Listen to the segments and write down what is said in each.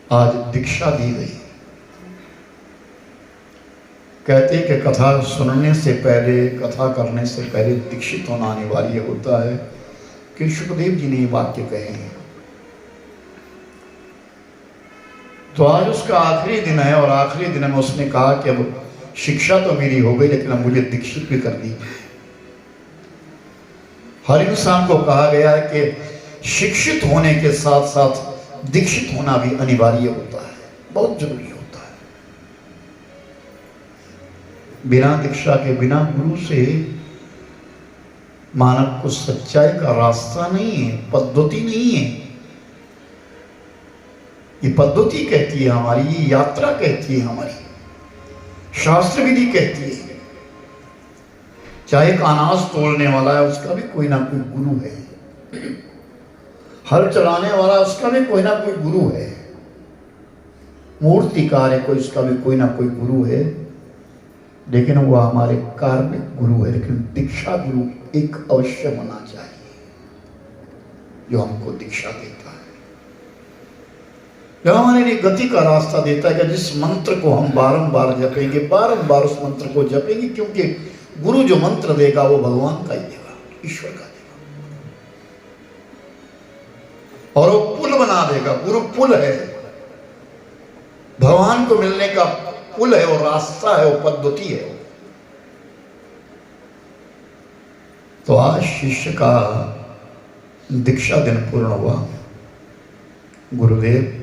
आज दीक्षा दी गई। कहते कि कथा सुनने से पहले, कथा करने से पहले दीक्षित होना अनिवार्य होता है कि सुखदेव जी ने ये वाक्य कहे हैं। तो आज उसका आखिरी दिन है और आखिरी दिन में उसने कहा कि अब शिक्षा तो मेरी हो गई, लेकिन अब मुझे दीक्षित भी कर दी। हर इंसान को कहा गया है कि शिक्षित होने के साथ साथ दीक्षित होना भी अनिवार्य होता है, बहुत जरूरी होता है। बिना दीक्षा के, बिना गुरु से मानव को सच्चाई का रास्ता नहीं है, पद्धति नहीं है। ये पद्धति कहती है हमारी, ये यात्रा कहती है हमारी, शास्त्र विधि कहती है। चाहे एक अनाज तोड़ने वाला है, उसका भी कोई ना कोई गुरु है। हल चलाने वाला, उसका भी कोई ना कोई गुरु है। मूर्तिकार है कोई, उसका भी कोई ना कोई गुरु है। लेकिन वो हमारे कार्मिक गुरु है। लेकिन दीक्षा गुरु एक अवश्य होना चाहिए जो हमको दीक्षा देता है, जो हमारे लिए गति का रास्ता देता है कि जिस मंत्र को हम बारंबार जपेंगे, बारंबार उस मंत्र को जपेंगे, क्योंकि गुरु जो मंत्र देगा वो भगवान का ही देगा, ईश्वर का देगा, और वो पुल बना देगा। गुरु पुल है, भगवान को मिलने का पुल है, वो रास्ता है, वो पद्धति है। तो आज शिष्य का दीक्षा दिन पूर्ण हुआ। गुरुदेव,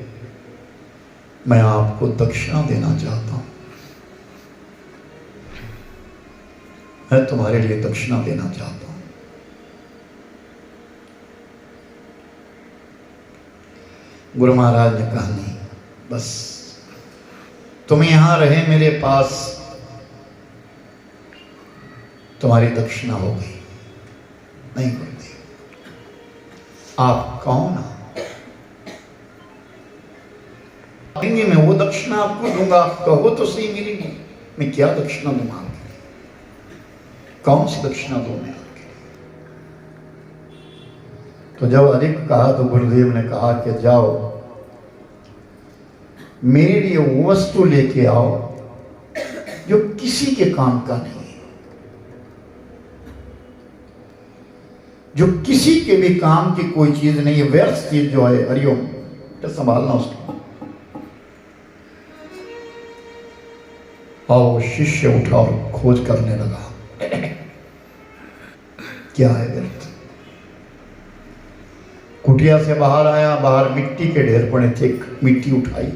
मैं आपको दक्षिणा देना चाहता हूं, मैं तुम्हारे लिए दक्षिणा देना चाहता हूं। गुरु महाराज ने कहा नहीं, बस तुम यहां रहे मेरे पास, तुम्हारी दक्षिणा हो गई। नहीं गुरुदेव, आप कौन हो? मैं वो दक्षिणा आपको दूंगा, आप कहो तो सही मेरी, मैं क्या दक्षिणा दूंगा आपके लिए? कौन सी दक्षिणा दूं मैं आपके लिए? तो जब अधिक कहा तो गुरुदेव ने कहा कि जाओ मेरे लिए वो वस्तु लेके आओ जो किसी के काम का नहीं है, जो किसी के भी काम की कोई चीज नहीं है, व्यर्थ चीज जो है। हरिओम, तो संभालना उसको। और शिष्य उठा और खोज करने लगा, क्या है व्यर्थ। कुटिया से बाहर आया, बाहर मिट्टी के ढेर पड़े थे, मिट्टी उठाई।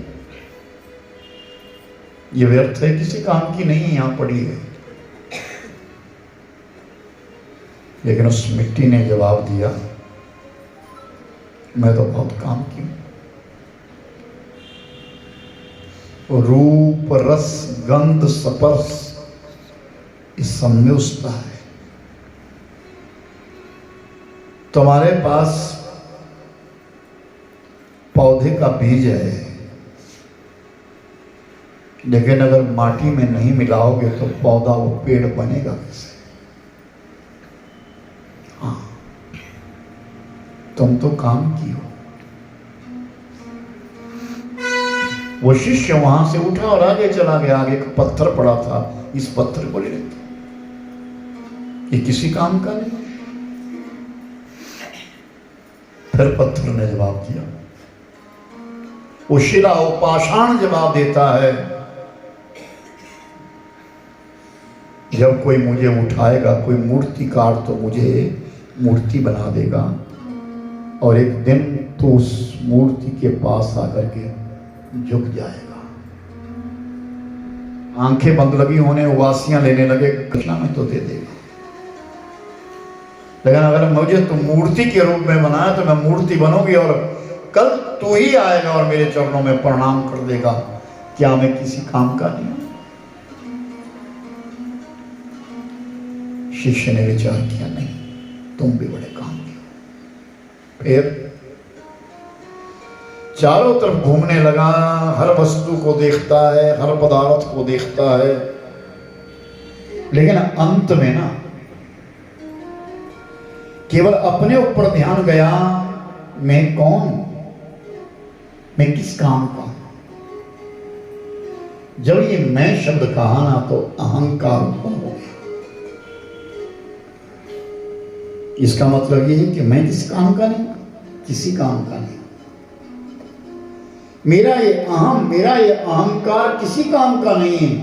ये व्यर्थ है, किसी काम की नहीं, यहां पड़ी है। लेकिन उस मिट्टी ने जवाब दिया, मैं तो बहुत काम की हूं। रूप, रस, गंध, स्पर्श, इस सब में उसका है। तुम्हारे पास पौधे का बीज है, लेकिन अगर माटी में नहीं मिलाओगे तो पौधा, वो पेड़ बनेगा कैसे? हाँ, तुम तो काम की हो। वो शिष्य वहां से उठा और आगे चला गया। आगे एक पत्थर पड़ा था, इस पत्थर को ले लेते, ये किसी काम का नहीं। फिर पत्थर ने जवाब दिया, वो शिला, वो पाषाण जवाब देता है, जब कोई मुझे उठाएगा, कोई मूर्तिकार तो मुझे मूर्ति बना देगा, और एक दिन तो उस मूर्ति के पास आकर के झुक जाएगा। आंखें बंद लगी होने, उबासियां लेने लगे, कृष्णा में तो दे देगा, लेकिन अगर मुझे तो मूर्ति के रूप में बनाया तो मैं मूर्ति बनूंगी, और कल तू ही आएगा और मेरे चरणों में प्रणाम कर देगा। क्या मैं किसी काम का नहीं हूं? शिष्य ने विचार किया, नहीं, तुम भी बड़े काम के हो। फिर चारों तरफ घूमने लगा, हर वस्तु को देखता है, हर पदार्थ को देखता है, लेकिन अंत में ना केवल अपने ऊपर ध्यान गया, मैं कौन हूं? मैं किस काम का? जब ये मैं शब्द कहा ना तो अहंकार उत्पन्न हो गया। इसका मतलब ये है कि मैं किस काम का नहीं, किसी काम का नहीं। मेरा ये अहंकार किसी काम का नहीं है।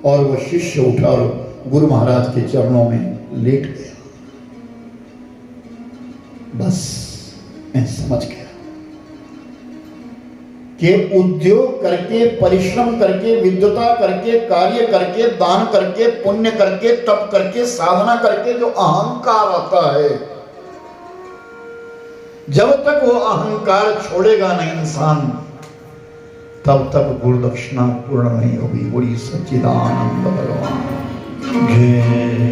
और वो शिष्य उठा और गुरु महाराज के चरणों में लेट गया। बस मैं समझ गया कि उद्योग करके, परिश्रम करके, विद्वता करके, कार्य करके, दान करके, पुण्य करके, तप करके, साधना करके जो अहंकार आता है, जब तक वो अहंकार छोड़ेगा नहीं इंसान, तब तक गुरु दक्षिणा पूर्ण नहीं होगी। बोलिए सच्चिदानंद भगवान जय।